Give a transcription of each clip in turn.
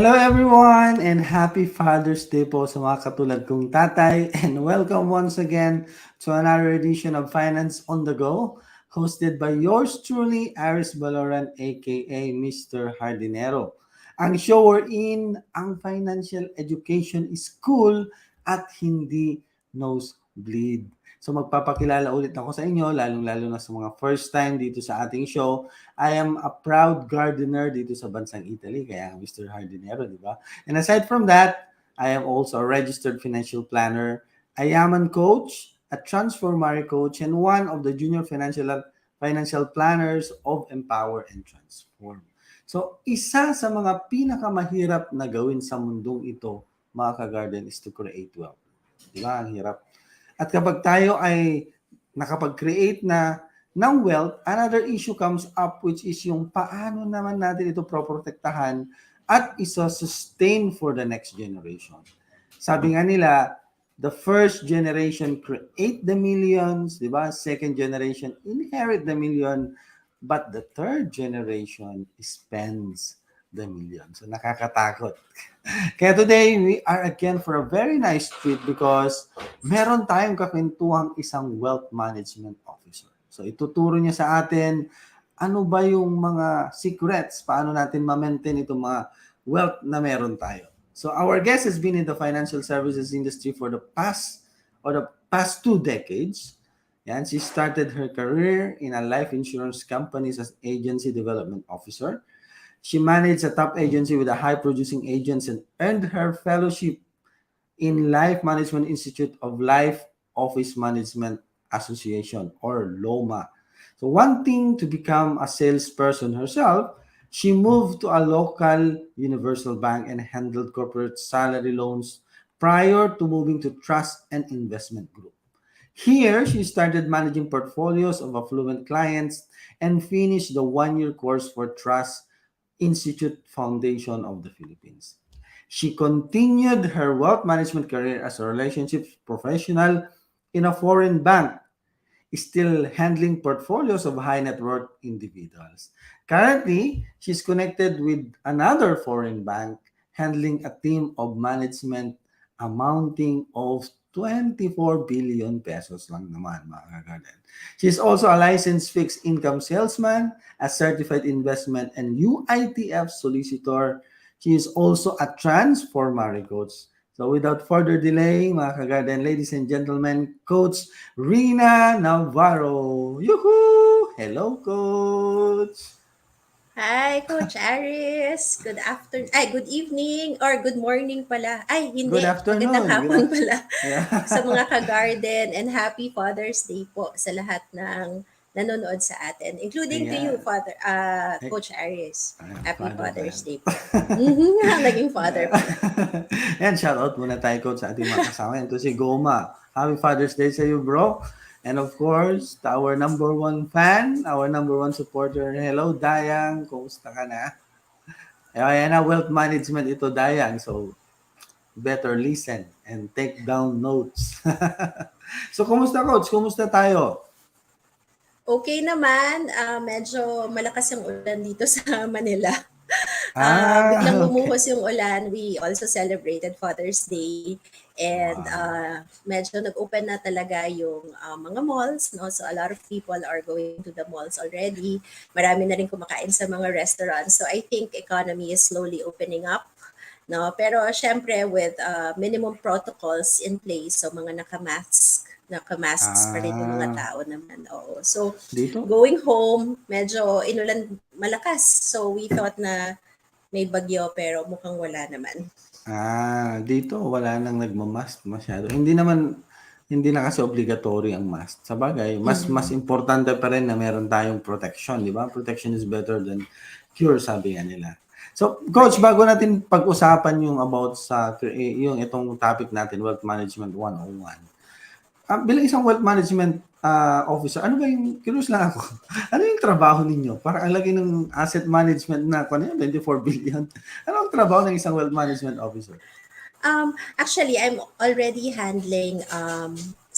Hello everyone and happy Father's Day po sa mga katulad kong tatay and welcome once again to another edition of Finance on the Go hosted by yours truly, Aris Baloran aka Mr. Hardinero. Ang show wherein ang financial education is cool at hindi nosebleed. So magpapakilala ulit ako sa inyo, lalong-lalo na sa mga first time dito sa ating show. I am a proud gardener dito sa bansang Italy, kaya Mr. Hardinero, di ba? And aside from that, I am also a registered financial planner, a Yaman coach, a transformatory coach, and one of the junior financial planners of Empower and Transform. So, isa sa mga pinakamahirap na gawin sa mundong ito, mga kagarden, is to create wealth. Di ba? Ang hirap. At kapag tayo ay nakapag-create na ng wealth, another issue comes up which is yung paano naman natin ito proprotektahan at isa-sustain for the next generation. Sabi nga nila, the first generation create the millions, di ba? Second generation inherit the million, but the third generation spends the million. So nakakatakot. Kaya today, we are again for a very nice treat because meron tayong kakwentuhang isang wealth management officer. So ituturo niya sa atin ano ba yung mga secrets, paano natin ma-maintain itong mga wealth na meron tayo. So our guest has been in the financial services industry for the past 2 decades. Yan, she started her career in a life insurance company as agency development officer. She managed a top agency with a high-producing agents and earned her fellowship in Life Management Institute of Life Office Management Association, or LOMA. So wanting to become a salesperson herself, she moved to a local universal bank and handled corporate salary loans prior to moving to Trust and Investment Group. Here, she started managing portfolios of affluent clients and finished the one-year course for Trust Institute Foundation of the Philippines. She continued her wealth management career as a relationships professional in a foreign bank, still handling portfolios of high net worth individuals. Currently, she's connected with another foreign bank handling a team of management amounting of 24 billion pesos lang naman, mga kagarden. She's also a licensed fixed income salesman, a certified investment and UITF solicitor. She is also a transformatory coach. So without further delay, mga kagarden, ladies and gentlemen, Coach Rina Navarro. Yoo-hoo! Hello, Coach! Hi, Coach Aris. Good afternoon. Ay, good evening or good morning pala. Ay, Good hindi. Magandang afternoon. hapon pala sa Yeah. mga ka-garden and happy Father's Day po sa lahat ng nanonood sa atin, including to you, Yeah. Coach Aris. Ayan, Happy father pa Father's yan. Day po. Naging father pala. Yan, shoutout muna tayo, Coach, sa ating mga kasama. Ito si Goma. Happy Father's Day sa iyo, bro. And of course, our number one fan, our number one supporter. Hello, Dayang. Kumusta ka na? Ayan na, wealth management ito, Dayang. So, better listen and take down notes. So, kumusta, Coach? Kumusta tayo? Okay naman, medyo malakas yung ulan dito sa Manila. Biglang Okay. bumuhos yung ulan. We also celebrated Father's Day and Wow. medyo nag-open na talaga yung mga malls, no? So a lot of people are going to the malls already. Marami na rin kumakain sa mga restaurants. So I think economy is slowly opening up. No, pero syempre with minimum protocols in place, so mga nakamasks pa rin yung mga Ah, tao naman. Oo. So dito? going home, medyo inulan malakas. So we thought na may bagyo pero mukhang wala naman. Dito wala nang nagma-mask masyado. Hindi na kasi obligatory ang mask. Sabagay, mas Mhm. importante pa rin na meron tayong protection, di ba? Protection is better than cure, sabi nga nila. So, coach, Correct. bago natin pag-usapan yung about sa yung itong topic natin, Wealth Management 101. Bilang isang wealth management officer, ano ba yung, curious lang ako, ano yung trabaho ninyo? Parang ang lagi ng asset management na, kung ano yun, 24 billion. Ano ang trabaho ng isang wealth management officer? Actually, I'm already handling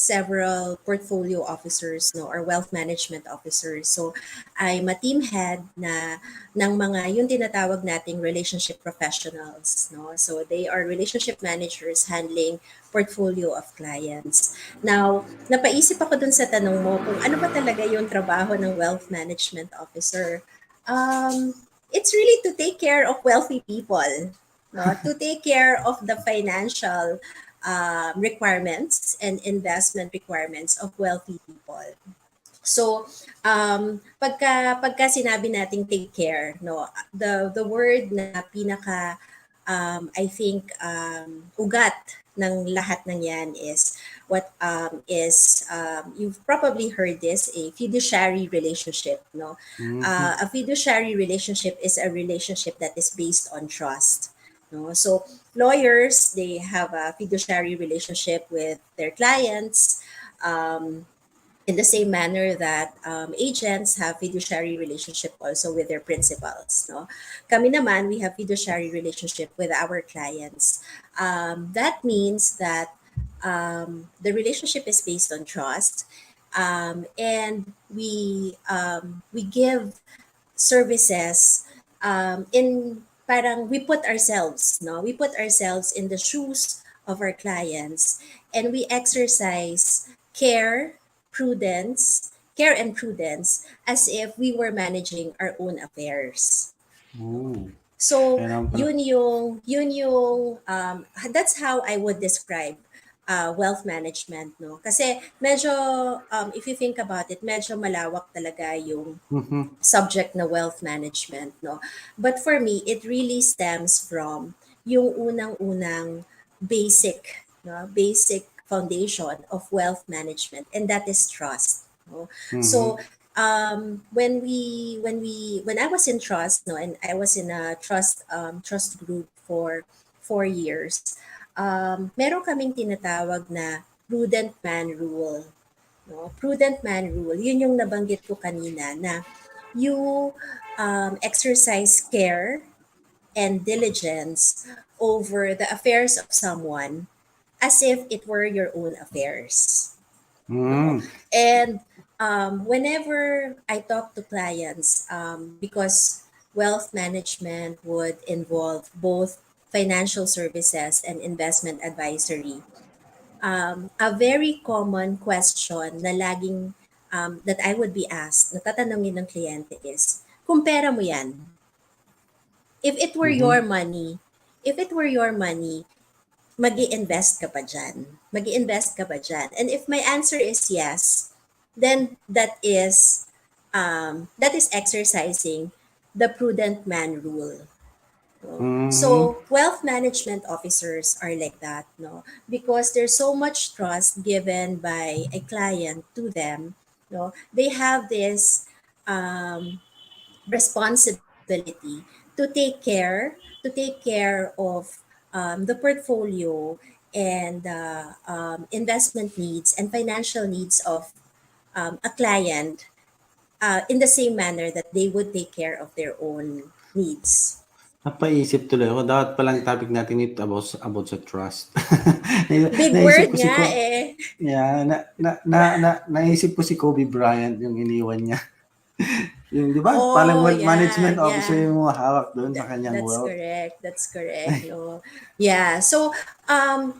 several portfolio officers, no, or wealth management officers. So I'm a team head na ng mga yung tinatawag nating relationship professionals, no. So they are relationship managers handling portfolio of clients. Now, napaisip ako dun sa tanong mo kung ano ba talaga yung trabaho ng wealth management officer. It's really to take care of wealthy people, no? To take care of the financial requirements and investment requirements of wealthy people. So, pagka sinabi nating take care, no, the word na pinaka I think ugat ng lahat ng yan is what is you've probably heard this, a fiduciary relationship, no. Mhm. A fiduciary relationship is a relationship that is based on trust, no. So lawyers, they have a fiduciary relationship with their clients, um, in the same manner that agents have fiduciary relationship also with their principals, no. Kami naman, we have fiduciary relationship with our clients. That means that the relationship is based on trust, and we give services in parang we put ourselves, no, we put ourselves in the shoes of our clients, and we exercise care, care and prudence as if we were managing our own affairs. Oh, So, kaya naman pala. yun yung that's how I would describe wealth management, no. Kasi medyo if you think about it, medyo malawak talaga yung Mhm. subject na wealth management, no. But for me, it really stems from yung unang-unang basic foundation of wealth management, and that is trust, no. So Mhm. when I was in trust, no, and I was in a trust group for 4 years, meron kaming tinatawag na prudent man rule, no? Prudent man rule, yun yung nabanggit ko kanina na you exercise care and diligence over the affairs of someone as if it were your own affairs, no? Mm. And whenever I talk to clients, because wealth management would involve both financial services and investment advisory, a very common question na laging that I would be asked, natatanungin ng kliyente is, kung pera mo yan, if it were your Mhm. money, if it were your money, mag-i-invest ka pa dyan? Mag invest ka ba dyan? And if my answer is yes, then that is exercising the prudent man rule. No? Mhm. So wealth management officers are like that, no? Because there's so much trust given by a client to them, no? They have this um, responsibility to take care of the portfolio and investment needs and financial needs of a client in the same manner that they would take care of their own needs. Napaisip tuloy ako, dapat palang topic natin ito about sa trust. Big Naisip word ko si nga Ko eh. yeah, naisip ko si Kobe Bryant yung iniwan niya. Yung 'di ba parang Oh, wealth yeah, management officer yeah. yung hawak doon sa kanyang That's wealth. correct. That's correct, no. Yeah. So,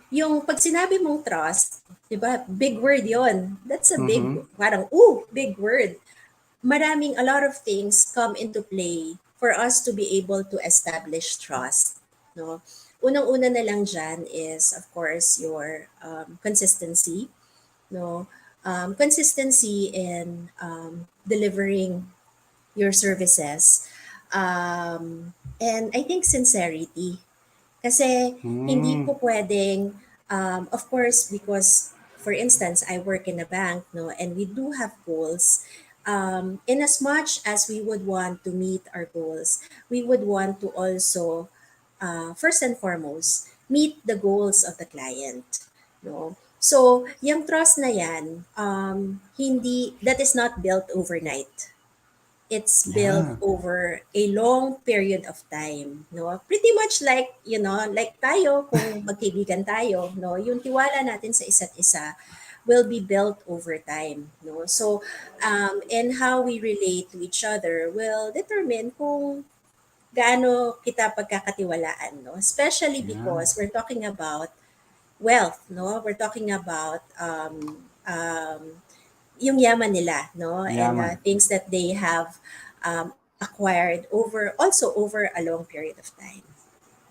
yung pag sinabi mong trust, 'di ba? Big word 'yon. That's a big Mhm. parang big word. A lot of things come into play for us to be able to establish trust, no. Unang-una na lang diyan is of course your consistency, no. Consistency in delivering your services. And I think sincerity. Kasi hindi Hmm. po pwedeng, of course, because for instance, I work in a bank, no, and we do have goals. In as much as we would want to meet our goals, we would want to also, first and foremost, meet the goals of the client, no. So, yung trust na yan, that is not built overnight. It's built Yeah. over a long period of time, no? Pretty much like, like tayo, kung magkaibigan tayo, no? Yung tiwala natin sa isa't isa, will be built over time, no? So and how we relate to each other will determine kung gaano kita pagkakatiwalaan, no? Especially Yeah. because we're talking about wealth, no? We're talking about yung yaman nila, no? And Yaman. things that they have acquired over a long period of time.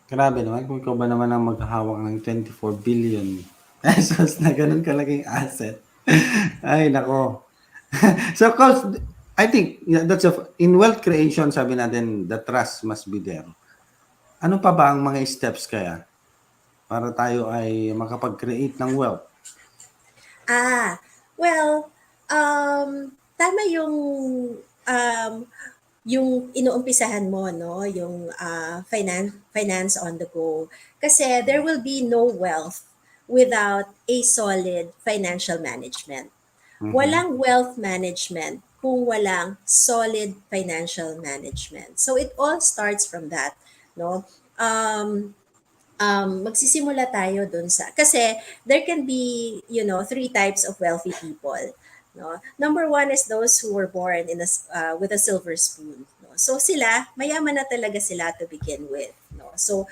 Grabe naman kung ikaw ba naman ang maghahawak ng 24 billion pesos na ganun kalaking asset. Ay, nako. So, cause, I think, yeah, that's in wealth creation, sabi natin, the trust must be there. Ano pa ba ang mga steps kaya para tayo ay makapag-create ng wealth? Ah, well, tama um, yung inuumpisahan mo, no? Yung finance on the go. Kasi there will be no wealth without a solid financial management. Mhm. Walang wealth management kung walang solid financial management. So it all starts from that, no? Magsisimula tayo dun sa, kasi there can be, three types of wealthy people. No? Number one is those who were born with a silver spoon. No? So sila, mayaman na talaga sila to begin with. No? So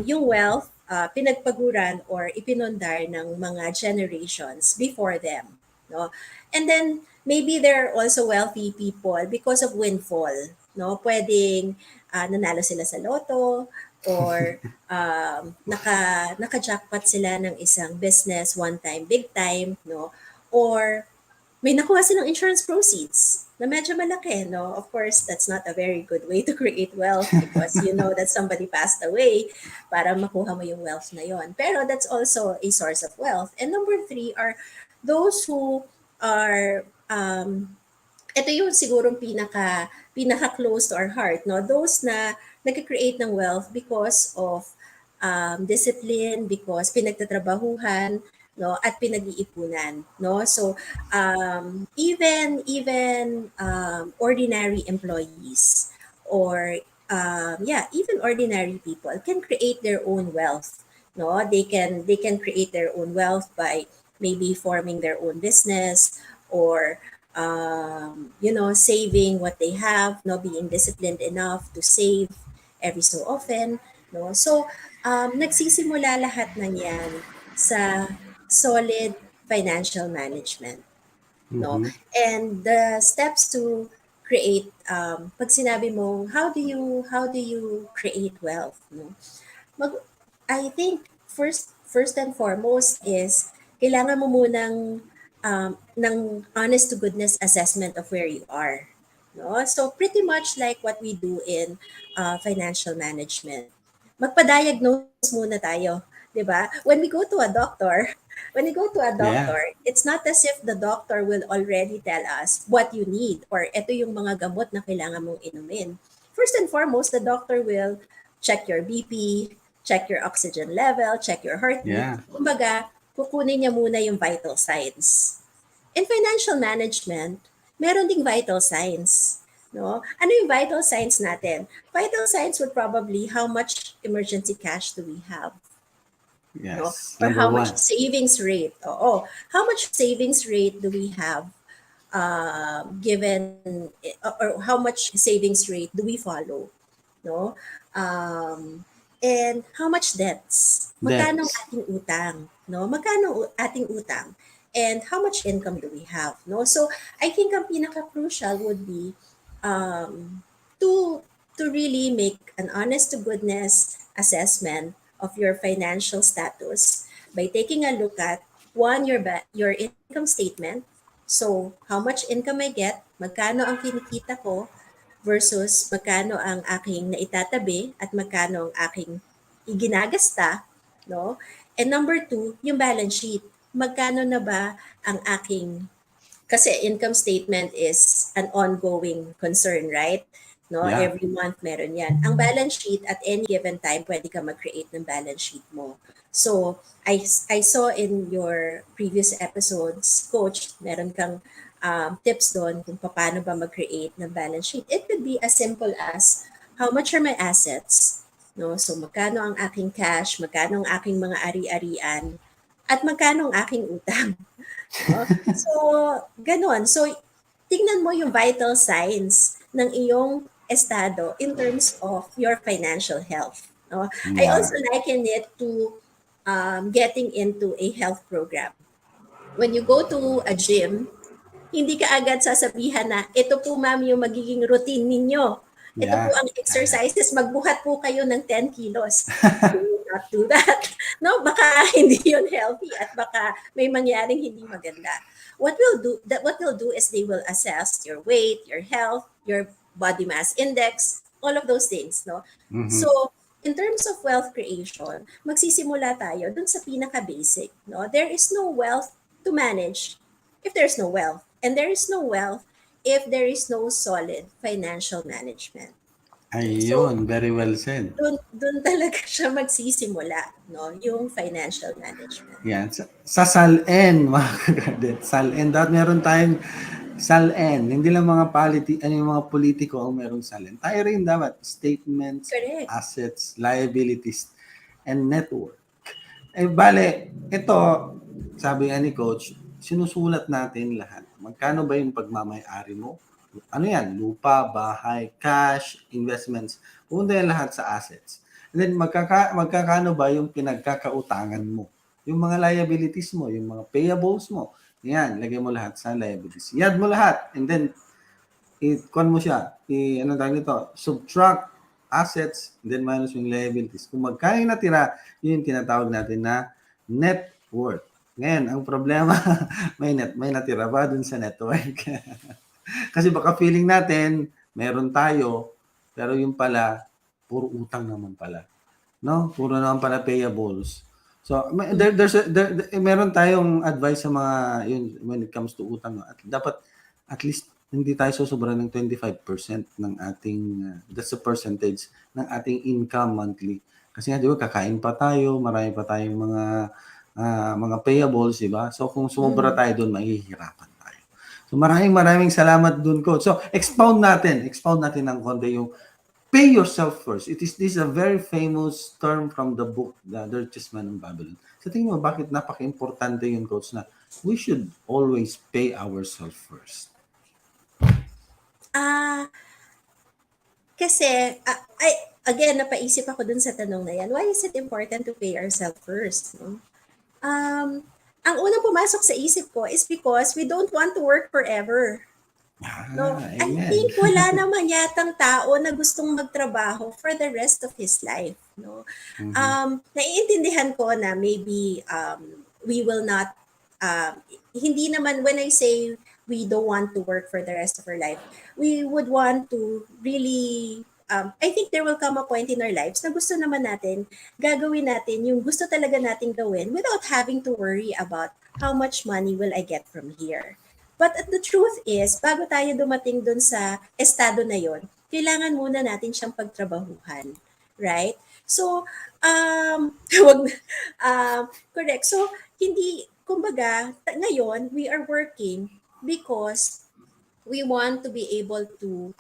yung wealth, pinagpaguran or ipinundar ng mga generations before them. No? And then, maybe there are also wealthy people because of windfall. No? Pwedeng nanalo sila sa loto, or naka-jackpot sila ng isang business one time, big time, no? Or may nakuha silang insurance proceeds na medyo malaki, no? Of course, that's not a very good way to create wealth because you know that somebody passed away para makuha mo yung wealth na yon. Pero that's also a source of wealth. And number three are those who are ito yung sigurong pinaka close to our heart, no? Those na nagka-create ng wealth because of discipline, because pinagtatrabahuhan, no, at pinag-iipunan, no? So even ordinary employees, or yeah, even ordinary people can create their own wealth, no? They can create their own wealth by maybe forming their own business, or saving what they have, no, being disciplined enough to save every so often, no. So nagsisimula lahat ng yan sa solid financial management, no. Mhm. And the steps to create, pag sinabi mo, how do you create wealth, no? mag I think first and foremost is kailangan mo munang ng honest to goodness assessment of where you are, no? So pretty much like what we do in financial management. Magpa-diagnose muna tayo, 'di ba? When we go to a Yeah. doctor, it's not as if the doctor will already tell us what you need or ito yung mga gamot na kailangan mong inumin. First and foremost, the doctor will check your BP, check your oxygen level, check your heartbeat. Yeah. Kumbaga, kukunin niya muna yung vital signs. In financial management, meron ding vital signs. No? Ano yung vital signs natin? Vital signs would probably how much emergency cash do we have? No? Yes. Or Number how much one. savings rate? Oo. How much savings rate do we have given, or how much savings rate do we follow? No? And how much debts? Magkano ang Debts. ating utang? No? Magkano ating utang? And how much income do we have? No? So, I think ang pinaka-crucial would be um, to to really make an honest to goodness assessment of your financial status by taking a look at one, your income statement. So, how much income I get, magkano ang kinikita ko versus magkano ang aking naitatabi at magkano ang aking iginagasta, no? And number two, yung balance sheet. Magkano na ba ang aking, kasi income statement is an ongoing concern, right? No, Yeah. every month meron 'yan. Ang balance sheet at any given time pwede ka mag-create ng balance sheet mo. So, I saw in your previous episodes, coach, meron kang tips doon kung paano ba mag-create ng balance sheet. It could be as simple as how much are my assets, no? So, magkano ang aking cash, magkano ang aking mga ari-arian, at magkano ang aking utang. No? So, ganon. So, tingnan mo yung vital signs ng iyong estado in terms of your financial health. No? I Yeah. also liken it to getting into a health program. When you go to a gym, hindi ka agad sasabihan na, ito po ma'am yung magiging routine ninyo. Ito po Yeah. ang exercises, magbuhat po kayo ng 10 kilos. Do not do that. No, baka hindi yun healthy at baka may mangyaring hindi maganda. What will do is they will assess your weight, your health, your body mass index, all of those things, no? Mhm. So, in terms of wealth creation, magsisimula tayo dun sa pinaka-basic, no? There is no wealth to manage if there's no wealth. And there is no wealth if there is no solid financial management. No? So, Ayun, very well said. dun talaga siya magsisimula, no? Yung financial management. Yan. Sa SALN, mga kagarden. SALN. Dapat meron tayong SALN. Hindi lang mga yung mga politiko ang merong SALN. Tayo rin dapat. Statements, Correct. assets, liabilities, and net worth. Eh, bale, ito, sabi nga ni Coach, sinusulat natin lahat. Magkano ba yung pagmamay-ari mo? Ano yan? Lupa, bahay, cash, investments. Pupunta yan lahat sa assets. And then, magkakano ba yung pinagkakautangan mo? Yung mga liabilities mo, yung mga payables mo. Yan, lagay mo lahat sa liabilities. Yad mo lahat. And then, i-con mo siya. Ano tawag nito? Subtract assets, then minus yung liabilities. Kung magkano yung natira, yun yung tinatawag natin na net worth. Ngayon, ang problema, may natira ba dun sa network? Kasi baka feeling natin, meron tayo, pero yung pala, puro utang naman pala. No? Puro naman pala payables. So, meron tayong advice sa mga, yun, when it comes to utang. No? At dapat, at least, hindi tayo susobra ng 25% ng ating, that's the percentage ng ating income monthly. Kasi nga, di ba, kakain pa tayo, marami pa tayong mga payables, di ba? So, kung sumobra tayo doon, mahihirapan tayo. So, maraming salamat doon, Coach. So, expound natin ng konti yung pay yourself first. This is a very famous term from the book, The Richest Man in Babylon. Sa tingin mo, bakit napaka-importante yun, Coach, na we should always pay ourselves first? Kasi, again, napaisip ako dun sa tanong na yan. Why is it important to pay ourselves first? No? Ang unang pumasok sa isip ko is because we don't want to work forever. No, I Amen. think wala naman yatang tao na gustong magtrabaho for the rest of his life. No, naiintindihan ko na maybe we will not. Hindi naman when I say we don't want to work for the rest of our life, we would want to really. I think there will come a point in our lives na gusto naman natin gagawin natin yung gusto talaga natin gawin without having to worry about how much money will I get from here. But the truth is, bago tayo dumating dun sa estado na yon, kailangan muna natin siyang pagtrabahuhan. Right? So, correct. So, hindi, kumbaga, ngayon, we are working because we want to be able to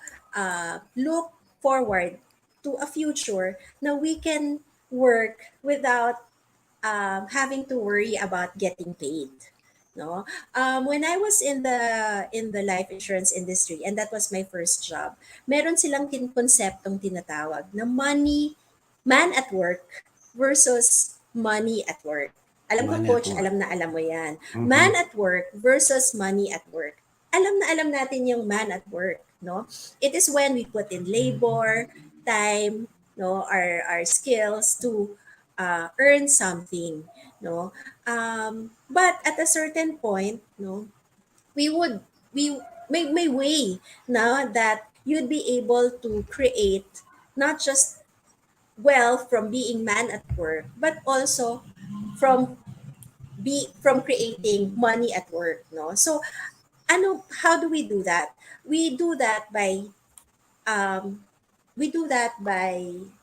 look forward to a future na we can work without having to worry about getting paid. No, when I was in the life insurance industry, and that was my first job, meron silang konseptong tinatawag na man at work versus money at work. Alam ko, Money at coach, work. alam mo yan. Mhm. Man at work versus money at work. Alam na alam natin yung man at work, no? It is when we put in labor, time, no, our skills to earn something, no. But at a certain point, no, we would we may way now that you'd be able to create not just wealth from being man at work, but also from from creating money at work, no. So how do we do that? We do that by um,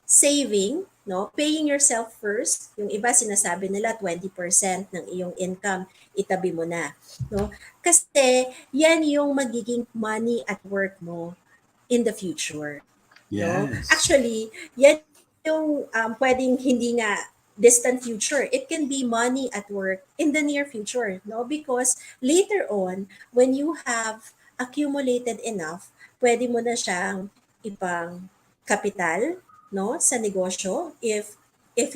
saving, no? Paying yourself first. Yung iba sinasabi nila 20% ng iyong income itabi mo na, no? Kasi yan yung magiging money at work mo in the future, no? Yes. Actually, yan yung pwedeng hindi nga distant future. It can be money at work in the near future, no? Because later on, when you have accumulated enough, pwede mo na siyang ipang kapital, no, sa negosyo. If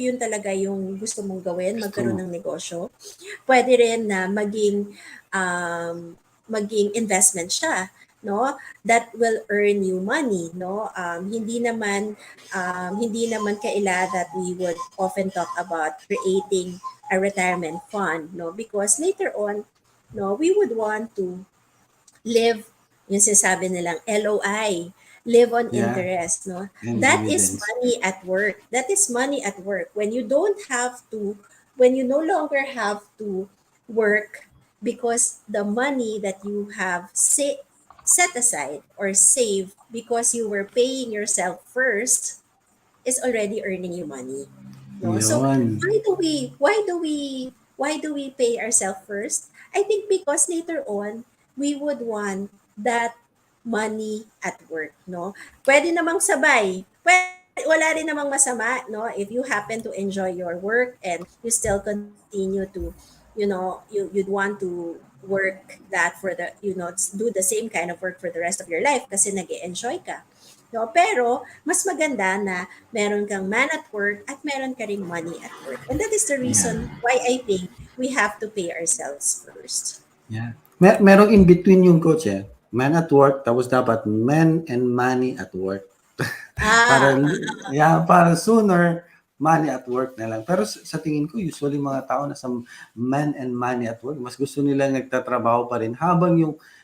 yun talaga yung gusto mong gawin, Gusto mo. magkaroon ng negosyo. Pwede rin na maging investment siya, no, that will earn you money, no. Hindi naman kaila that we would often talk about creating a retirement fund, no, because later on, no, we would want to live, yung sinasabi nilang LOI, live on Yeah, interest, no? and That is dividends. money at work. That is money at work. When you no longer have to work because the money that you have set aside or saved because you were paying yourself first is already earning you money. No? So Yun. why do we pay ourselves first? I think because later on we would want that money at work, no? Pwede namang sabay. Wala rin namang masama, no? If you happen to enjoy your work and you still continue to, you'd want to work that for do the same kind of work for the rest of your life kasi nag-enjoy ka. No, pero mas maganda na meron kang man at work at meron ka ring money at work. And that is the Yeah. reason why I think we have to pay ourselves first. Yeah. Merong in between yung coach eh. Man at work, tapos dapat men and money at work. Ah, Para, yeah, para sooner, money at work na lang. Pero sa tingin ko, usually mga tao na sa men and money at work, mas gusto nila nagtatrabaho pa rin habang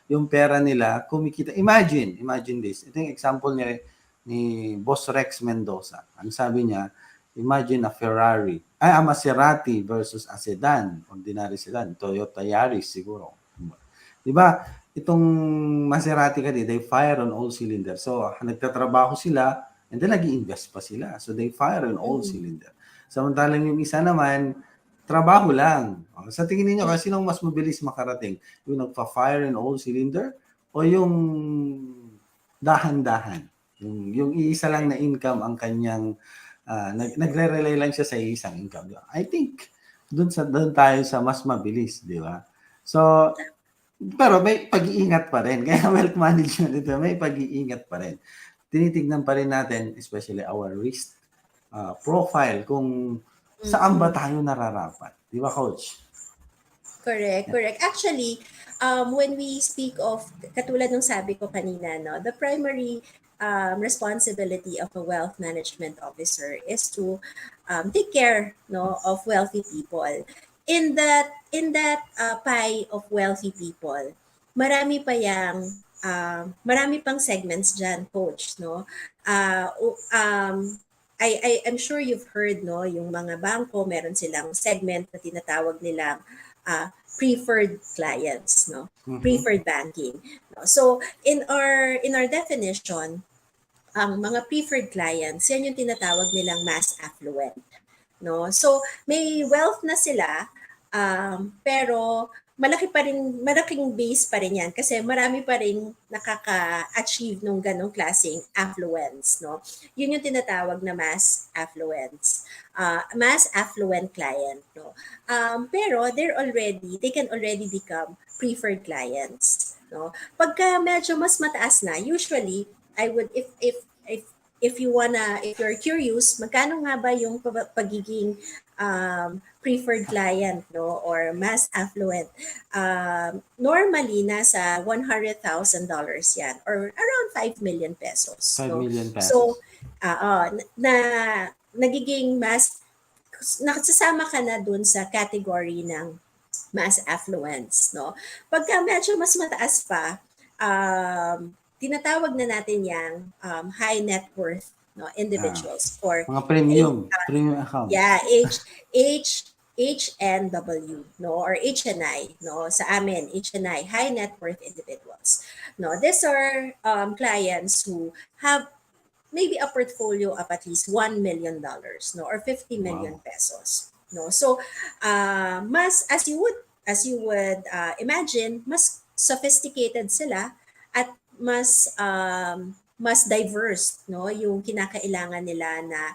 yung pera nila kumikita. Imagine this. Ito yung example ni Boss Rex Mendoza. Ang sabi niya, imagine a Maserati versus a sedan, ordinary sedan, Toyota Yaris siguro. 'Di ba? Itong Maserati kasi they fire on all cylinders. So nagtatrabaho sila and then nag-iinvest pa sila. So they fire on all mm, cylinders. Samantalang yung isa naman trabaho lang. Sa tingin niyo mm, kasi sinong mas mabilis makarating? Yung nagfa-fire in all cylinder o yung dahan-dahan? Yung iisa lang na income ang kanyang nagre-rely lang siya sa isang income. I think doon tayo sa mas mabilis, di ba? So, pero may pag-iingat pa rin. Kaya wealth management ito, may pag-iingat pa rin. Tinitignan pa rin natin, especially our risk profile, kung saan ba mm. tayo nararapat. Di ba, Coach? Correct, Yeah. correct. Actually, when we speak of, katulad ng sabi ko kanina, no, the primary responsibility of a wealth management officer is to take care, no, of wealthy people. In that pie of wealthy people, marami pang segments dyan, coach, no. Uh, u- um, I'm sure you've heard, no, yung mga bangko, meron silang segment na tinatawag nilang preferred clients, no, Mm-hmm. preferred banking, no? So in our definition, ang mga preferred clients, yan yung tinatawag nilang mass affluent, no. So may wealth na sila, pero malaking base pa rin yan kasi marami pa rin nakaka-achieve nung ganong klaseng affluence, no. Yun yung tinatawag na mass affluent client, no. Pero they can already become preferred clients, no. Pagka medyo mas mataas na, usually I would if you're curious, magkano nga ba yung pagiging preferred client, no, or mass affluent? Normally nasa $100,000 yan or around 5 million pesos, 5 no. million So pesos. na nagiging nakasasama ka na dun sa category ng mass affluence, no? Pagka medyo mas mataas pa, tinatawag na natin yang high net worth, no, Ah, individuals or mga H, premium accounts. yeah, HNW, no, or HNI, no, sa amin, HNI, high net worth individuals. No, these are clients who have maybe a portfolio of at least $1 million, no, or 50 million Wow. pesos, no. So mas as you would imagine, mas sophisticated sila at mas mas diverse, no, yung kinakailangan nila na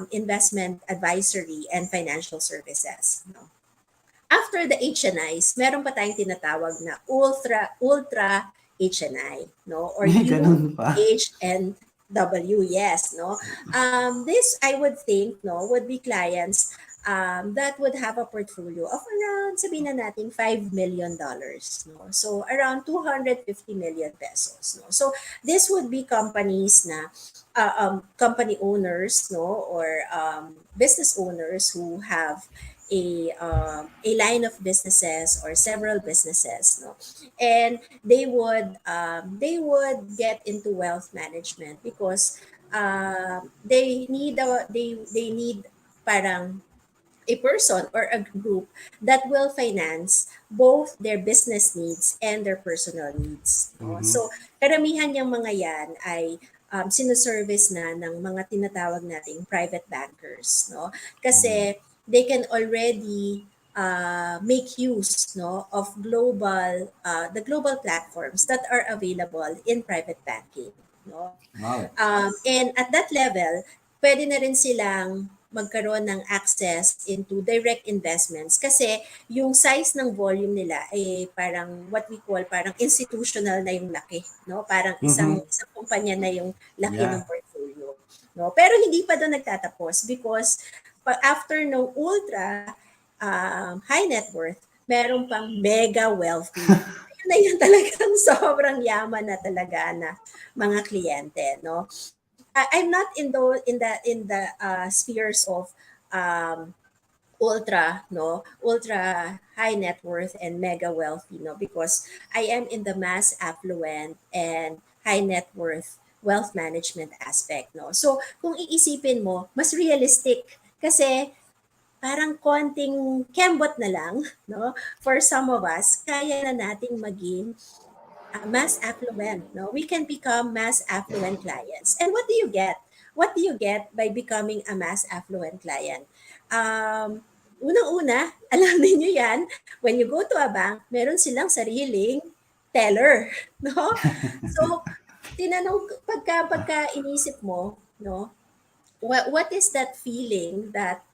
investment advisory and financial services, no. After the HNIs, meron pa tayong tinatawag na ultra HNI, no, or May ganun pa. UHNW, yes, no. This I would think, no, would be clients that would have a portfolio of around, sabihin na natin, $5 million, no. So around 250 million pesos, no. So this would be companies na company owners, no, or business owners who have a line of businesses or several businesses, no, and they would get into wealth management because they need parang a person or a group that will finance both their business needs and their personal needs, no? Mhm. So karamihan yung mga yan ay sinuservice na ng mga tinatawag nating private bankers, no? Kasi they can already make use, no, of the global platforms that are available in private banking, no. Wow. And at that level, pwede na rin silang magkaroon ng access into direct investments kasi yung size ng volume nila ay parang what we call parang institutional na yung laki, no? Parang isang Mhm. isang kumpanya na yung laki ng Yeah. portfolio, no? Pero hindi pa doon nagtatapos because after no ultra high net worth, meron pang mega wealthy. Yun na yun talagang sobrang yaman na talaga na mga kliyente, no? I'm not in the spheres of ultra high net worth and mega wealthy, no, because I am in the mass affluent and high net worth wealth management aspect, no. So kung iisipin mo, mas realistic kasi parang konting kembot na lang, no, for some of us kaya na nating maging mass affluent, no? We can become mass affluent clients. And what do you get? What do you get by becoming a mass affluent client? Unang-una, alam niyo yan, when you go to a bank, meron silang sariling teller, no? So, pagka inisip mo, no, what is that feeling that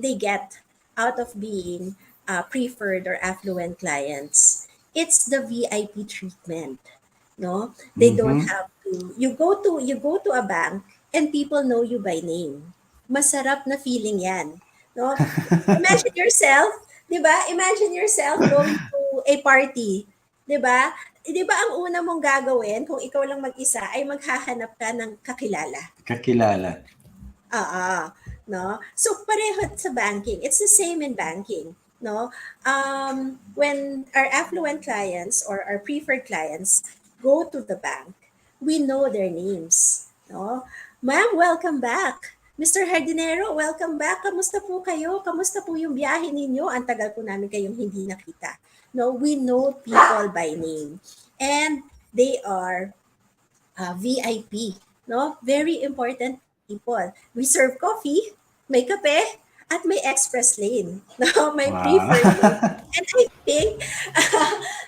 they get out of being preferred or affluent clients? It's the VIP treatment, no. They don't Mhm. have to you go to a bank and people know you by name. Masarap na feeling yan, no. Imagine yourself, 'di ba, imagine yourself going to a party, 'di ba. 'Di ba ang una mong gagawin kung ikaw lang mag-isa ay maghahanap ka ng kakilala. Kakilala. Oo, no? So pareho sa banking. It's the same in banking, no? When our affluent clients or our preferred clients go to the bank, we know their names, no? Ma'am, welcome back. Mr. Hardinero, welcome back. Kamusta po kayo? Kamusta po yung biyahe ninyo? Ang tagal po namin kayong hindi nakita. No, we know people by name. And they are VIP, no? Very important people. We serve coffee, may kape, at may express lane, no? May preferred lane. Wow. And I think,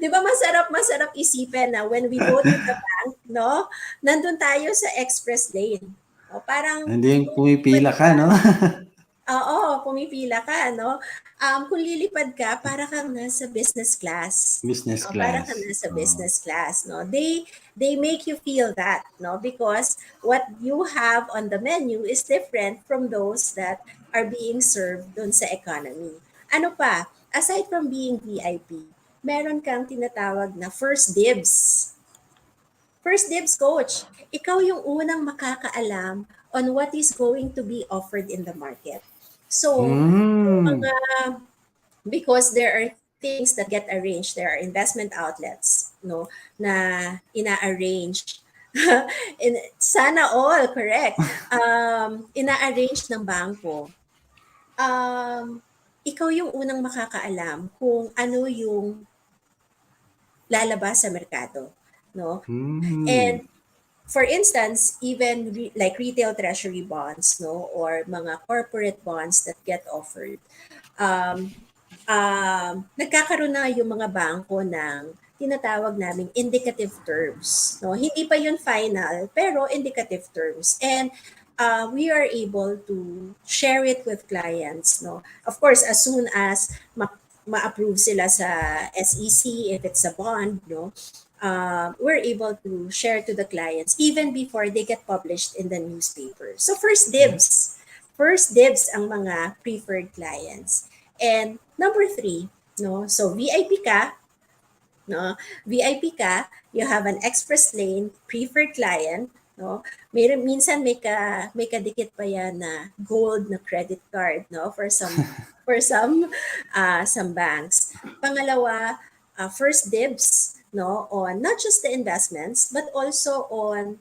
di ba masarap isipin na when we go to the bank, no? Nandun tayo sa express lane. No? Parang, Hindi yung kung pumipila lilipad ka, ka, no? oo, pumipila ka, no? Kung lilipad ka, para kang nasa business class. Business No? Para kang class. nasa Oo. business class, no? They make you feel that, no? Because what you have on the menu is different from those that are being served dun sa economy. Ano pa? Aside from being VIP, meron kang tinatawag na first dibs. First dibs coach, ikaw yung unang makakaalam on what is going to be offered in the market. So, yung Hmm. mga, because there are things that get arranged, there are investment outlets, no, na ina-arrange. Sana all, correct. Ina-arrange ng bangko. Ikaw yung unang makakaalam kung ano yung lalabas sa merkado, no? Hmm. And for instance, even like retail treasury bonds, no, or mga corporate bonds that get offered, um, nagkakaroon na yung mga bangko ng tinatawag naming indicative terms. No? Hindi pa yun final, pero indicative terms. And we are able to share it with clients. No? Of course, as soon as ma-approve sila sa SEC, if it's a bond, no? We're able to share to the clients even before they get published in the newspaper. So first dibs. First dibs ang mga preferred clients. And number three, no? So VIP ka, no? VIP ka, you have an express lane, preferred client, no? Minsan may kadikit pa yan na gold na credit card, no? For some banks. Pangalawa, first dibs, no, on not just the investments but also on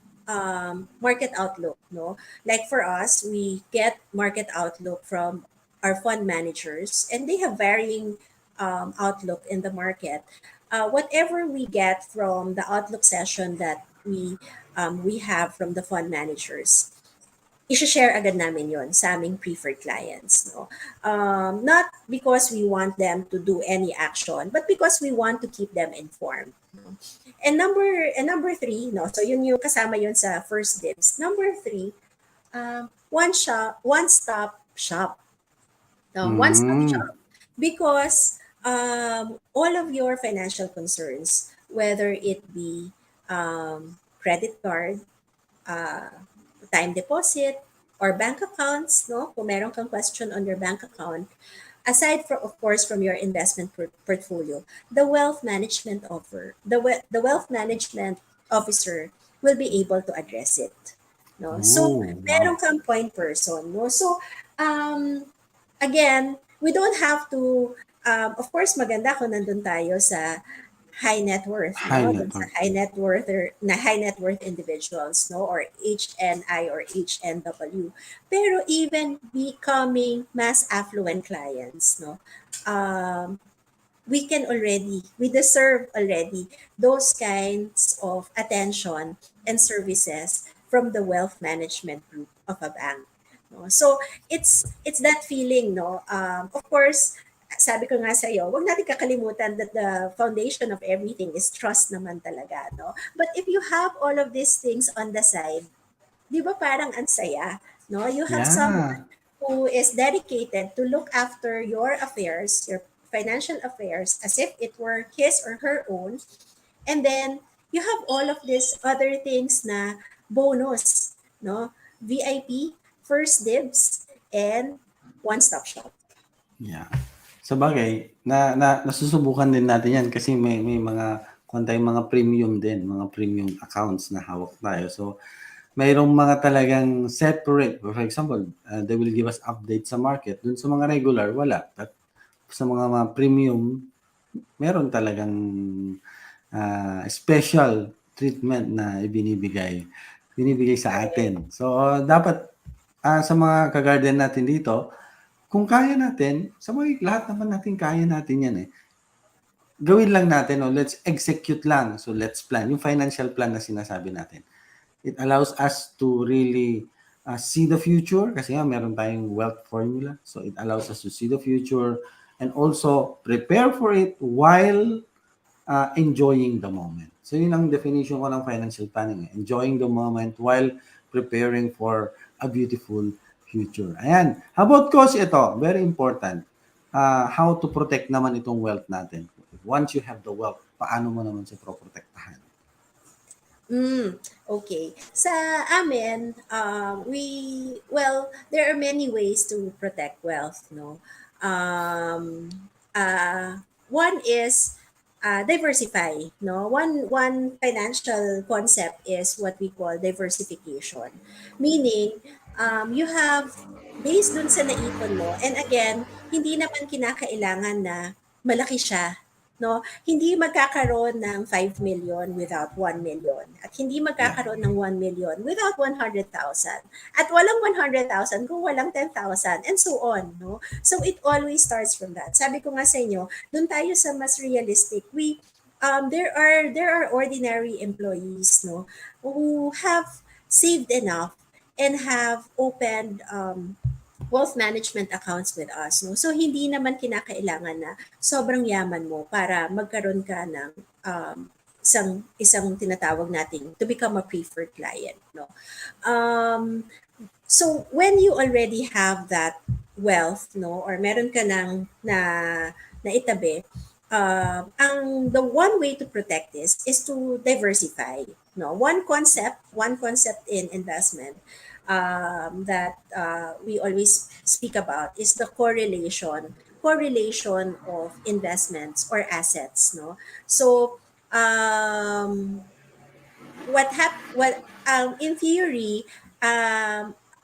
market outlook, no? Like for us, we get market outlook from our fund managers, and they have varying outlook in the market. Whatever we get from the outlook session that we have from the fund managers, i-share agad namin yon sa aming preferred clients. No? Not because we want them to do any action, but because we want to keep them informed. No? And number three, no, so yun yung kasama yun sa first dibs. Number three, one stop shop. No, one stop Mm. shop because all of your financial concerns, whether it be credit card, uh, time deposit, or bank accounts, no? Kung meron kang question on your bank account, aside from, of course, from your investment portfolio, the wealth management the wealth management officer will be able to address it. No? So, Oh, meron wow. kang point person. No? So, um, again, we don't have to, of course, maganda kung nandun tayo sa high net worth, High no? Dun sa network. high net worth individuals, no? Or HNI or HNW. Pero even becoming mass affluent clients, no? Um, we deserve already those kinds of attention and services from the wealth management group of a bank. No? So it's that feeling, no. Of course, sabi ko nga sa iyo, wag natin kakalimutan that the foundation of everything is trust naman talaga, no. But if you have all of these things on the side, di ba parang ang saya, no? You have Yeah. someone who is dedicated to look after your affairs, your financial affairs, as if it were his or her own. And then you have all of these other things na bonus, no? VIP, first dibs, and one-stop shop. Yeah. Sabagay, nasusubukan din natin 'yan kasi may mga kuwan tayong mga premium din, mga premium accounts na hawak tayo. So, mayroong mga talagang separate. For example, they will give us update sa market. Dun sa mga regular, wala. At sa mga premium, meron talagang special treatment na binibigay sa Correct. atin. So, dapat sa mga kagarden natin dito, kung kaya natin, sa mga lahat naman natin kaya natin yan eh. Gawin lang natin, let's execute lang. So let's plan. Yung financial plan na sinasabi natin. It allows us to really see the future kasi nga meron tayong wealth formula. So it allows us to see the future and also prepare for it while enjoying the moment. So yun ang definition ko ng financial planning. Enjoying the moment while preparing for a beautiful future. Ayan. How about coach ito? Very important. How to protect naman itong wealth natin. Once you have the wealth, paano mo naman siya protektahan? Okay. Sa amin, there are many ways to protect wealth, no? One is diversify, no? One financial concept is what we call diversification. Meaning, you have based dun sa naipon mo, and again, hindi naman kinakailangan na malaki siya, no? Hindi magkakaroon ng 5 million without 1 million. At hindi Yeah. magkakaroon ng 1 million without 100,000. At walang 100,000 kung walang 10,000 and so on, no? So it always starts from that. Sabi ko nga sa inyo, doon tayo sa mas realistic. There are ordinary employees, no, who have saved enough and have opened wealth management accounts with us. No? So, hindi naman kinakailangan na sobrang yaman mo para magkaroon ka ng isang tinatawag nating to become a preferred client. No? Um, so, when you already have that wealth, no, or meron ka ng na itabi, the one way to protect this is to diversify. No, one concept in investment that we always speak about is the correlation of investments or assets. No, so what in theory,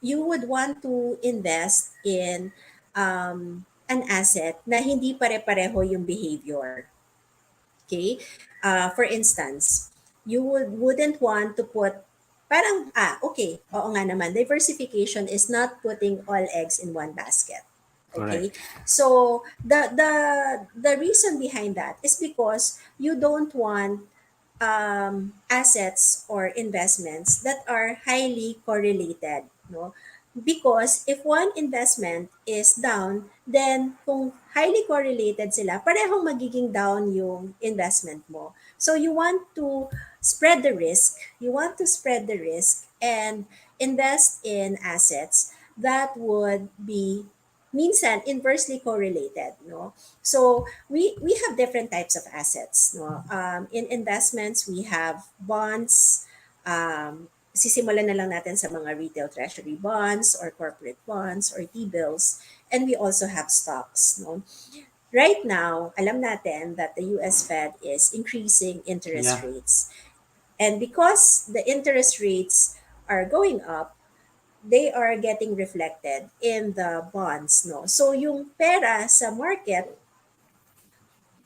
you would want to invest in an asset na hindi pare-pareho yung behavior. Okay? For instance, wouldn't want to put parang okay, oo nga naman, diversification is not putting all eggs in one basket. Okay? Correct. So the reason behind that is because you don't want assets or investments that are highly correlated, no? Because if one investment is down, then kung highly correlated sila, parehong magiging down yung investment mo. So you want to spread the risk. You want to spread the risk and invest in assets that would be minsan inversely correlated, no? So we have different types of assets, no? In investments, we have bonds. Sisimulan na lang natin sa mga retail treasury bonds or corporate bonds or T-bills, and we also have stocks, no? Right now, alam natin that the US Fed is increasing interest Yeah. rates. And because the interest rates are going up, they are getting reflected in the bonds, no? So yung pera sa market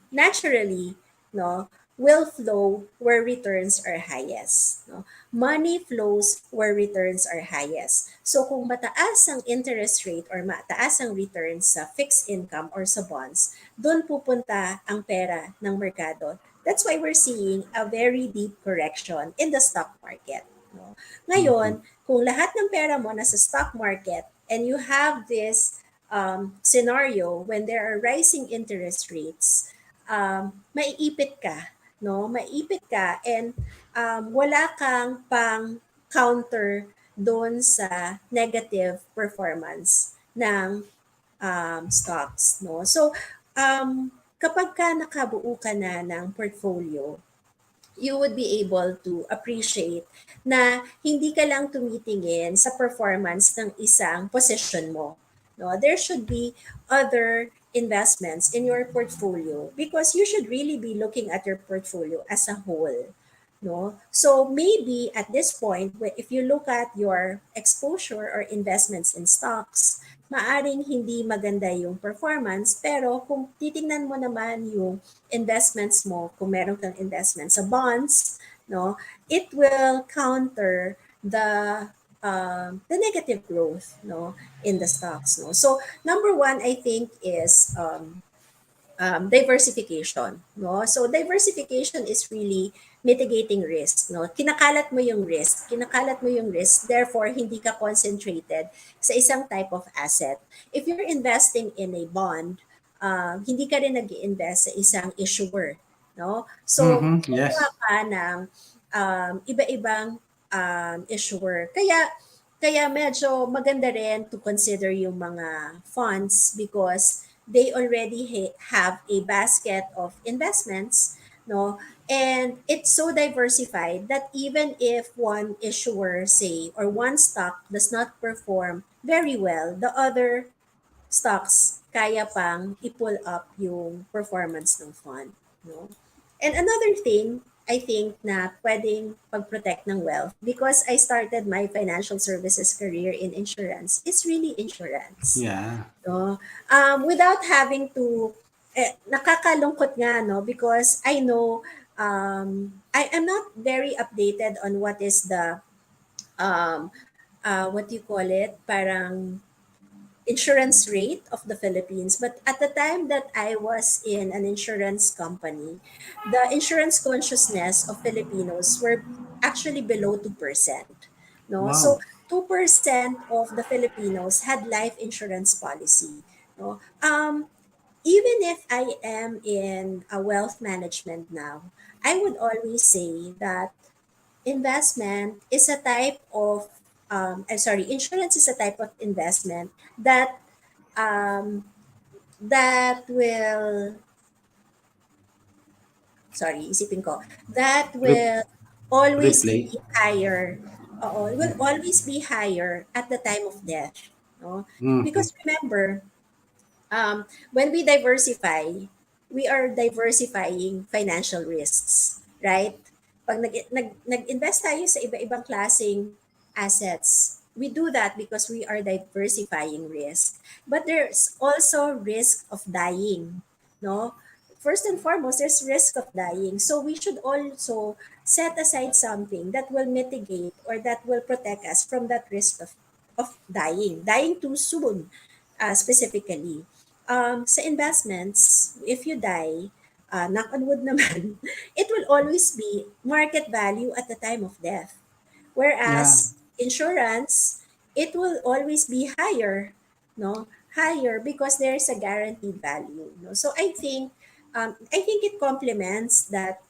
naturally, no, will flow where returns are highest. No? Money flows where returns are highest. So kung mataas ang interest rate or mataas ang returns sa fixed income or sa bonds, doon pupunta ang pera ng merkado. That's why we're seeing a very deep correction in the stock market. No? Mhm. Ngayon, kung lahat ng pera mo nasa stock market and you have this scenario when there are rising interest rates, maiipit ka, no? Maiipit ka and wala kang pang counter doon sa negative performance ng stocks, no? So, kapag ka nakabuo ka na ng portfolio, you would be able to appreciate na hindi ka lang tumitingin sa performance ng isang position mo. No, there should be other investments in your portfolio because you should really be looking at your portfolio as a whole. No, so maybe at this point, if you look at your exposure or investments in stocks, maaring hindi maganda yung performance, pero kung titingnan mo naman yung investments mo, kung meron kang investment sa bonds, no, it will counter the negative growth, no, in the stocks, no. So number one, I think is diversification, no. So diversification is really mitigating risk, no. Kinakalat mo yung risk, therefore hindi ka concentrated sa isang type of asset. If you're investing in a bond, hindi ka rin nag-invest sa isang issuer, no? So, Mhm. kukuha Yes. ka ng iba-ibang issuer. Kaya medyo maganda rin to consider yung mga funds because they already have a basket of investments, no? And it's so diversified that even if one issuer, say, or one stock does not perform very well, the other stocks kaya pang i-pull up yung performance ng fund, no? And another thing, I think na pwedeng pag-protect ng wealth because I started my financial services career in insurance, it's really insurance. Yeah. No? Without having to, nakakalungkot nga, no? Because I know, I am not very updated on what is the, um, what do you call it? Parang insurance rate of the Philippines. But at the time that I was in an insurance company, the insurance consciousness of Filipinos were actually below 2%. no? So Wow. 2% of the Filipinos had life insurance policy, no? Even if I am in a wealth management now, I would always say that investment is a type of insurance is a type of investment that um, that will isipin ko, that Re- will always replay. be higher. Oo, it will always be higher at the time of death. No? Mm-hmm. Because remember, when we diversify, we are diversifying financial risks, right? Pag nag-invest tayo sa iba-ibang klaseng assets, we do that because we are diversifying risk. But there's also risk of dying, no? First and foremost, there's risk of dying. So we should also set aside something that will mitigate or that will protect us from that risk of dying too soon, specifically. Sa investments, if you die, knock on wood naman, it will always be market value at the time of death. Yeah. Whereas insurance, it will always be higher, no? Higher because there is a guaranteed value, no? So I think it complements that,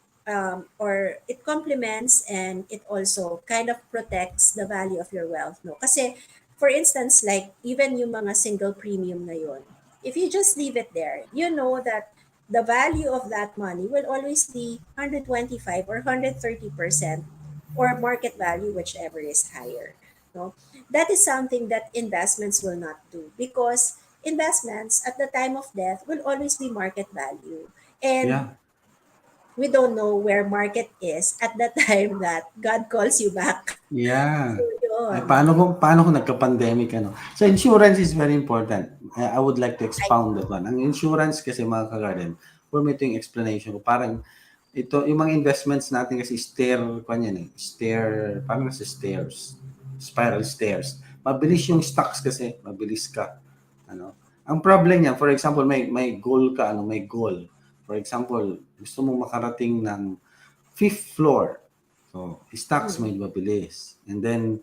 or it complements and it also kind of protects the value of your wealth, no? Kasi for instance, like even yung mga single premium na yun, if you just leave it there, you know that the value of that money will always be 125 or 130% or market value, whichever is higher. No, that is something that investments will not do because investments at the time of death will always be market value, and Yeah. we don't know where market is at the time that God calls you back. So Yeah. Ay, yun. paano kung nagka-pandemic ano? So insurance is very important. I would like to I, expound that one. Ang insurance kasi mga kagarden, for me ito yung explanation ko. Parang ito, yung mga investments natin kasi parang nasa stairs, spiral stairs. Mabilis yung stocks kasi, mabilis ka. Ano? Ang problem niya, for example, may goal ka, may goal. For example, gusto mong makarating ng fifth floor. So, stocks mm, medyo mabilis. And then,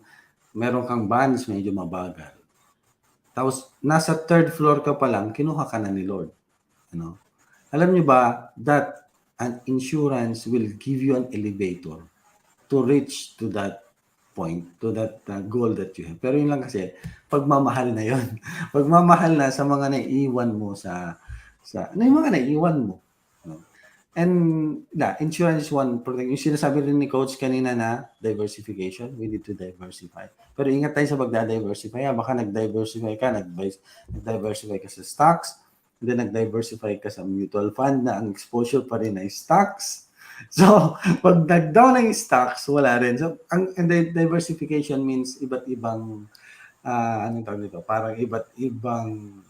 meron kang bonds medyo mabagal. Tapos, nasa third floor ka pa lang, kinuha ka na ni Lord. Ano? Alam niyo ba that an insurance will give you an elevator to reach to that point, to that goal that you have. Pero yun lang kasi, pagmamahal na yun. Pagmamahal na sa mga naiiwan mo ano yung mga naiiwan mo. No? And insurance is one protect. Yung sinasabi rin ni Coach kanina na diversification, we need to diversify. Pero ingat tayo sa pagda-diversify. Baka nag-diversify ka sa stocks, then nag-diversify ka sa mutual fund na ang exposure pa rin ay stocks. So, pag nag-down ang stocks, wala rin. So, ang diversification means iba't ibang, anong tawag dito? Parang iba't ibang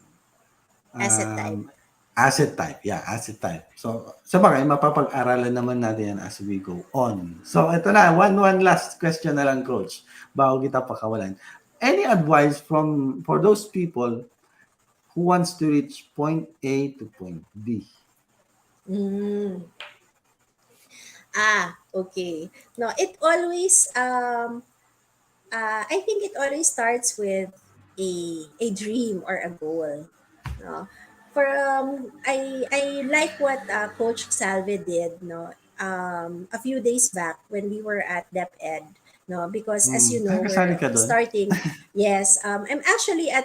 asset type. um, asset type. Yeah, asset type. So, sa bagay, mapapag-aralan naman natin yan as we go on. So, ito na. One last question na lang, Coach. Bago kita pakawalan. Any advice for those people who wants to reach point A to point B? Mm. Okay. No, it always I think it always starts with a dream or a goal. No, I like what Coach Salve did. No, a few days back when we were at DepEd. No, because as you know, Kasali we're ka doon? starting. Yes, I'm actually a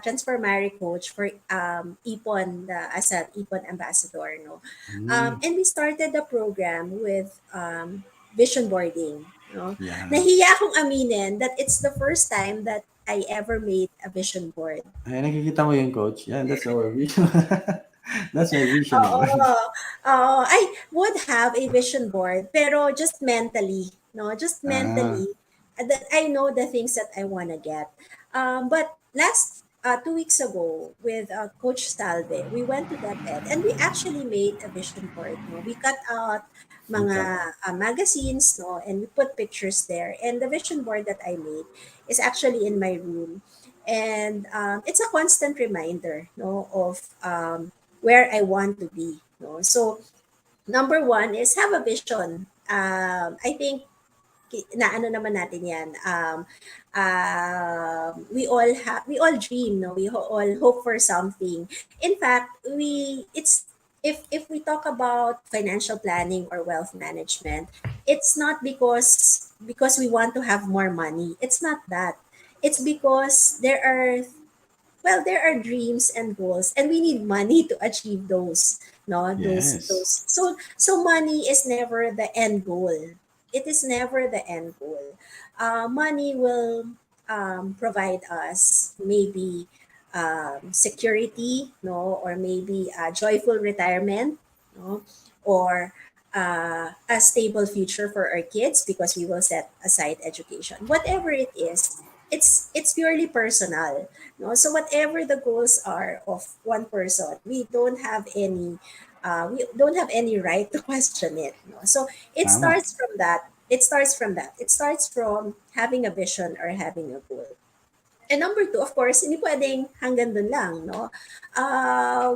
transformary coach for as an IPON ambassador. No, Mm, and we started the program with vision boarding. No, yeah. nahiya akong aminin that it's the first time that I ever made a vision board. Ay, nakikita mo yun, Coach. Yeah, that's our vision. That's my vision Oo, board. oo. I would have a vision board, pero just mentally, no? Just Ah, mentally, that I know the things that I want to get. But last 2 weeks ago with Coach Salve, we went to DepEd and we actually made a vision board. No, we cut out mga okay. magazines, no, and we put pictures there. And the vision board that I made is actually in my room, and it's a constant reminder, no, of where I want to be. No? So number one is have a vision. I think na ano naman natin yan, we all dream, no? We all hope for something. In fact, if we talk about financial planning or wealth management, it's not because we want to have more money. It's not that. It's because there are dreams and goals, and we need money to achieve those. No, Yes. so money is never the end goal. It is never the end goal. Money will provide us maybe security, no, or maybe a joyful retirement, no, or a stable future for our kids because we will set aside education. Whatever it is, it's purely personal, no. So whatever the goals are of one person, we don't have any right to question it, no. So it Tama. starts from that. It starts from having a vision or having a goal. And number two, of course, hindi pwedeng hanggang dun lang, no?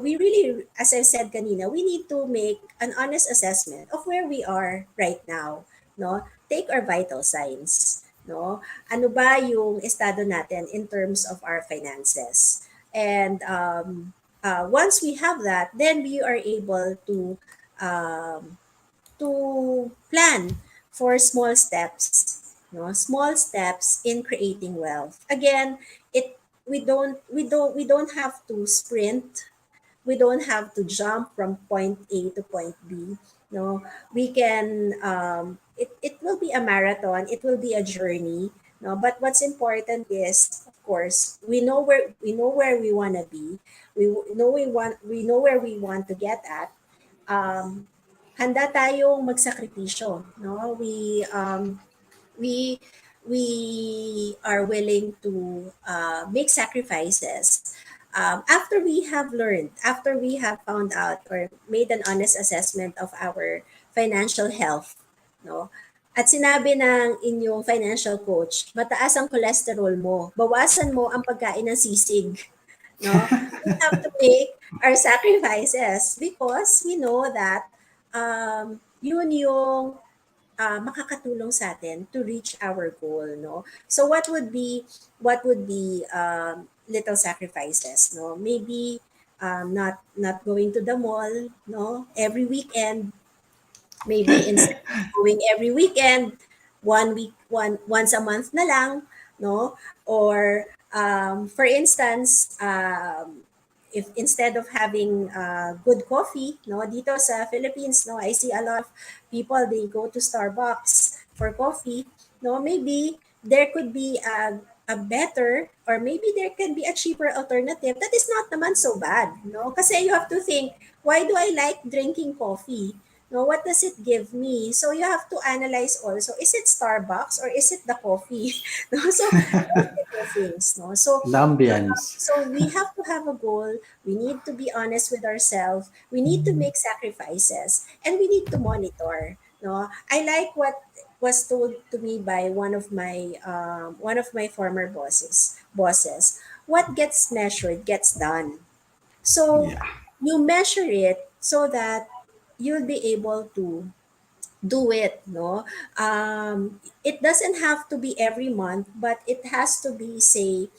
We really, as I said kanina, we need to make an honest assessment of where we are right now, no? Take our vital signs, no? Ano ba yung estado natin in terms of our finances? And once we have that, then we are able um, to plan for small steps, no, small steps in creating wealth. Again, it we don't have to sprint. We don't have to jump from point A to point B. No, we can it will be a marathon, it will be a journey, no, but what's important is, of course, we know where we want to be. We know where we want to get at. um, Handa tayong magsakripisyo, no? We we are willing to make sacrifices after we have learned, after we have found out or made an honest assessment of our financial health, no? At sinabi ng inyong financial coach, mataas ang cholesterol mo, bawasan mo ang pagkain ng sisig, no? We have to make our sacrifices because we know that yun yung makakatulong sa atin to reach our goal, no? So what would be little sacrifices, no? Maybe not going to the mall, no? Every weekend, maybe instead of going every weekend, once a month na lang, no? Or for instance, if instead of having good coffee, no, dito sa Philippines, no, I see a lot of people, they go to Starbucks for coffee, no, maybe there could be a better, or maybe there can be a cheaper alternative that is not naman so bad, no, kasi you have to think, why do I like drinking coffee? No, what does it give me? So you have to analyze also, is it Starbucks or is it the coffee? No, so those little things, no. So The ambience. so we have to have a goal. We need to be honest with ourselves. We need to make sacrifices, and we need to monitor. No, I like what was told to me by one of my former bosses. What gets measured gets done. So Yeah. you measure it so that you'll be able to do it, no. It doesn't have to be every month, but it has to be, say,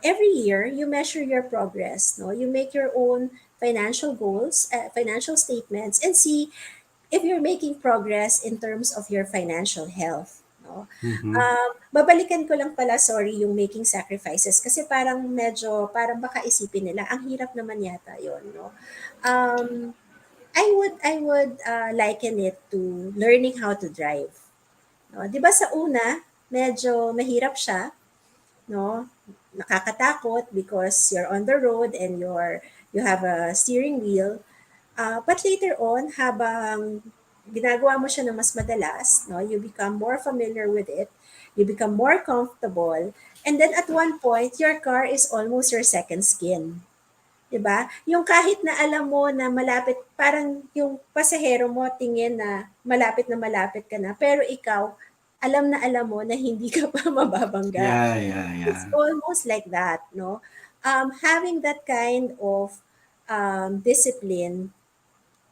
every year you measure your progress, no, you make your own financial goals, financial statements, and see if you're making progress in terms of your financial health, no. Mm-hmm. Babalikan ko lang pala, sorry, yung making sacrifices kasi parang baka isipin nila ang hirap naman yata yon, no. um, I would liken it to learning how to drive, no. 'Di ba sa una medyo mahirap siya, no? Nakakatakot because you're on the road and you have a steering wheel. But later on, habang ginagawa mo siya ng mas madalas, no, you become more familiar with it, you become more comfortable, and then at one point, your car is almost your second skin. 'Di ba? Yung kahit na alam mo na malapit, parang yung pasahero mo tingin na malapit ka na, pero ikaw, alam na alam mo na hindi ka pa mababangga. Yeah, yeah, It's yeah. almost like that, no? Having that kind of discipline,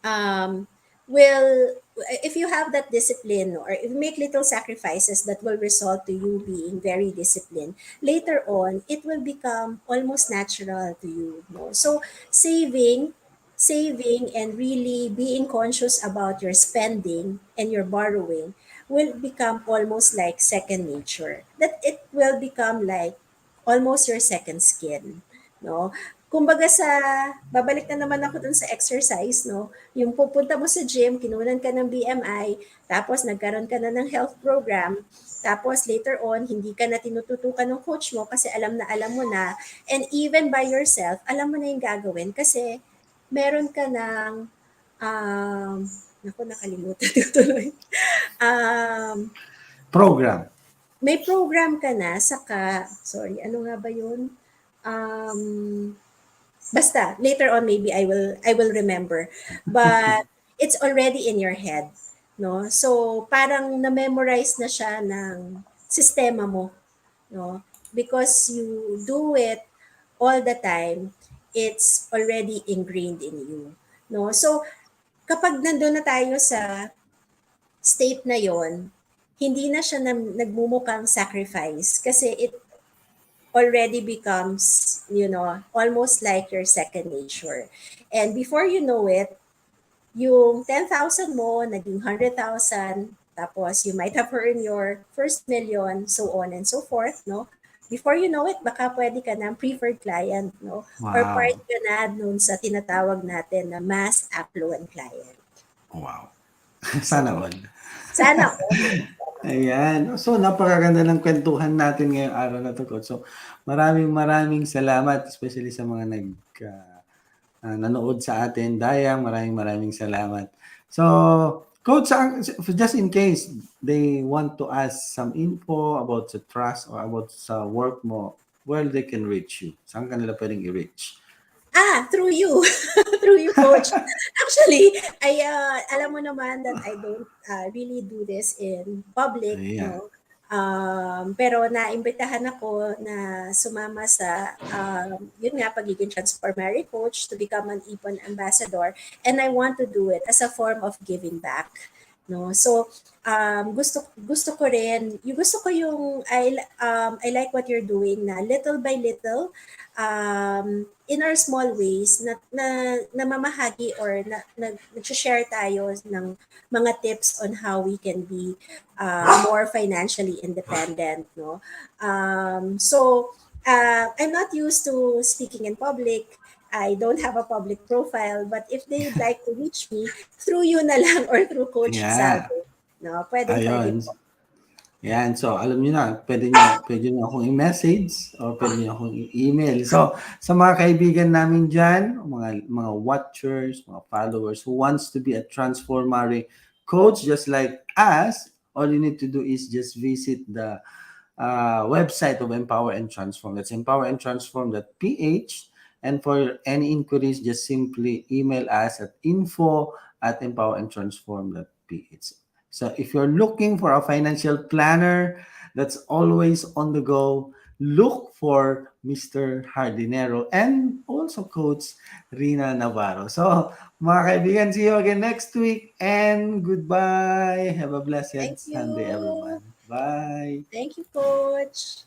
um, will, if if you have that discipline, or if you make little sacrifices that will result to you being very disciplined, later on it will become almost natural to you, no? So saving and really being conscious about your spending and your borrowing will become almost like second nature, that it will become like almost your second skin, no? Kumbaga sa, babalik na naman ako dun sa exercise, no? Yung pupunta mo sa gym, kinunan ka ng BMI, tapos nagkaroon ka na ng health program, tapos later on, hindi ka na tinututukan ng coach mo kasi alam mo na, and even by yourself, alam mo na yung gagawin kasi meron ka ng, um, naku, nakalimutan ko tuloy. Um, Program. May program ka na, saka, sorry, ano nga ba yun? Um, Basta later on maybe I will remember, but it's already in your head, no? So parang na-memorize na siya ng sistema mo, no? Because you do it all the time, it's already ingrained in you, no? So kapag nandoon na tayo sa state na yon, hindi na siya nagmumukhang sacrifice kasi it already becomes, almost like your second nature. And before you know it, yung 10,000 mo, naging 100,000, tapos you might have earned your first million, so on and so forth, no? Before you know it, baka pwede ka ng preferred client, no? Or part Wow. ka na nun sa tinatawag natin na mass affluent client. Wow. So, Sana all. sana all. Ayan. So, napakaganda ng kwentuhan natin ngayong araw na to, Coach. So, maraming salamat, especially sa mga nanood sa atin. Dayang, maraming salamat. So, Coach, just in case they want to ask some info about the trust or about sa work mo, where they can reach you? Saan kanila pwedeng i-reach? Through you. Through you, coach. Actually, alam mo naman that I don't really do this in public, Ayan. no? Pero naimbitahan ako na sumama sa, yun nga, pagiging transformary coach to become an Ipon ambassador. And I want to do it as a form of giving back. No, so gusto ko rin, yung gusto ko yung I like what you're doing na little by little, in our small ways na namamahagi or nag-share tayo ng mga tips on how we can be more financially independent, no? I'm not used to speaking in public. I don't have a public profile, but if they'd like to reach me, through you na lang or through Coach Yeah. Salvo, no? Pwede Ayun. po. Yan. So, alam niyo na, pwede niyo akong i-message o pwede niyo akong i-email. So, sa mga kaibigan namin dyan, mga watchers, mga followers who wants to be a transformary coach just like us, all you need to do is just visit the website of Empower and Transform. That's empowerandtransform.ph. And for any inquiries, just simply email us at info@empowerandtransform.ph. So if you're looking for a financial planner that's always on the go, look for Mr. Hardinero and also Coach Rina Navarro. So mga kaibigan, see you again next week and goodbye. Have a blessed Thank Sunday, you. everyone. Bye. Thank you, Coach.